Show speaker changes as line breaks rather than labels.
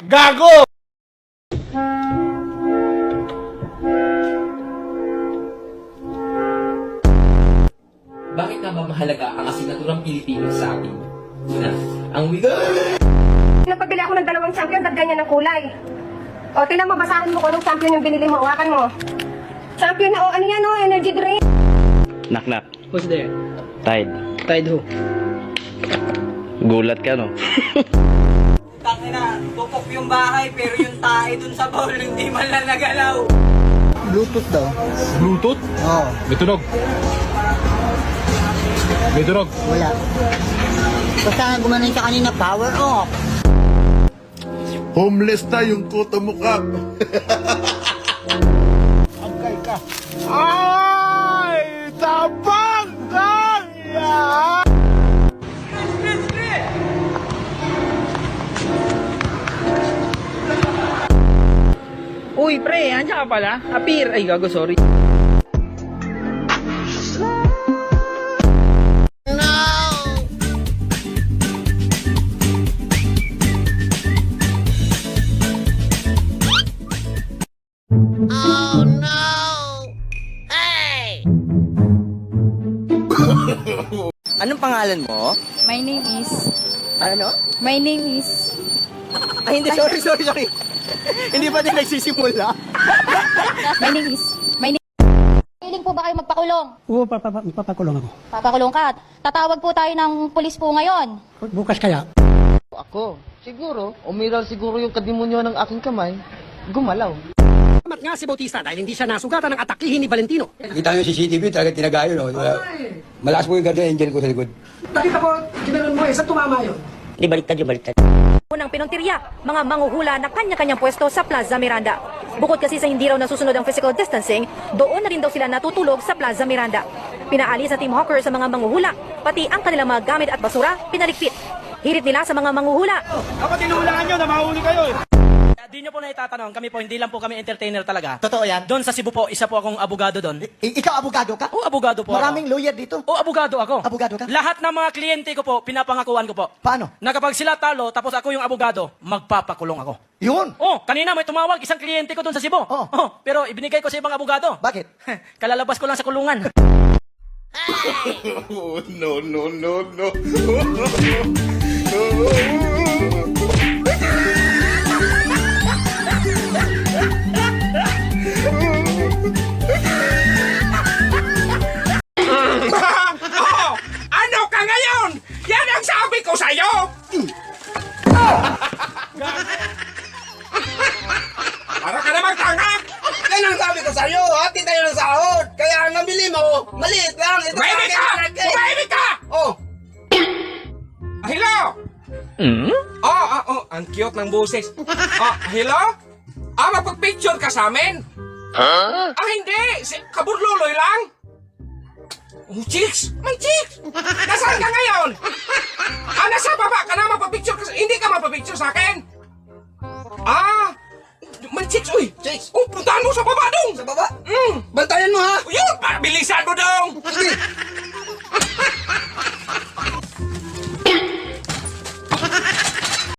Gago!
Bakit nga ba mahalaga ang asinaturang Pilipino sa atin? Una, ang wika...
Nagpabili ako ng 2 champion at ganyan ng kulay. O, tingnan mo, basahin mo kung anong champion yung binili mo. Hawakan mo. Champion na, ano yan, energy drink.
Knock knock.
Who's there?
Tide.
Tide who?
Gulat ka, no?
Tangina, tupok yung bahay pero yung tae dun sa bowl hindi man lang nagalaw.
Bluetooth daw.
Bluetooth?
Oo.
May tunog. May tunog.
Wala. Basta gumanon siya kanina, power off.
Homeless na yung kuto mukha.
Agay ka.
Ay! Tabang! Kaya!
Uy, pre, andiyan ka pala? Appear. Ay, gago, sorry.
Anong pangalan mo?
My name is...
Ano?
My name is...
Ay, hindi, sorry. Hindi pa din nagsisimula.
My name is... My name... Hiling po ba kayo magpakulong?
Oo, papakulong ako.
Papakulong ka. Tatawag po tayo ng pulis po ngayon.
Bukas kaya.
Ako, siguro, umiral siguro yung kadimonyo ng aking kamay, gumalaw.
Salamat nga si Bautista dahil hindi siya nasugatan ng atakihin ni Valentino.
Kita nyo si CCTV, talaga tinagayo, no? Malakas po yung guardian angel ko sa likod.
Nakita ko, ginanon mo sa tumama yun.
Di baliktad.
Unang pinuntirya, mga manguhula na kanya-kanyang pwesto sa Plaza Miranda. Bukod kasi sa hindi raw nasusunod ang physical distancing, doon na rin daw sila natutulog sa Plaza Miranda. Pinaalis sa Team Hawker sa mga manguhula, pati ang kanilang mga gamit at basura, pinaligpit. Hirit nila sa mga manguhula.
Dapat inuulangan nyo na mahuli kayo eh.
Di nyo po na itatanong, kami po, hindi lang po kami entertainer talaga.
Totoo yan?
Doon sa Cebu po, isa po akong abogado doon.
Ikaw abogado ka?
O, abogado po
Maraming
ako.
lawyer dito.
O, abogado ako.
Abogado ka?
Lahat ng mga kliyente ko po, pinapangakuan ko po.
Paano?
Na kapag sila talo, tapos ako yung abogado, magpapakulong ako.
Yun!
Oh, kanina may tumawag isang kliyente ko doon sa Cebu.
Oh.
Oh, pero ibinigay ko sa ibang abogado.
Bakit?
Kalalabas ko lang sa kulungan.
Oh, no.
Oh, ano ka ngayon? Yan ang sabi ko sa'yo! Para ka namang tanga!
Yan ang sabi ko sa'yo, hati tayo ng sahod. Kaya ang nabili mo, maliit lang. Ito
Tumahimik ka! Tumahimik ka!
Oh,
Hello? Oh, ang cute ng boses. Hello? Magpag-picture ka sa amin? Hindi. Kaburluloy lang. Oh, chicks! May chicks! Nasaan ka ngayon? Nasa baba ka na magpapicture ka hindi ka magpapicture sa akin? May chicks, uy!
Chicks.
Oh, puntahan mo sa baba dong!
sa baba. Bantayan mo ha.
Yun! Bilisan mo dong!
Sige.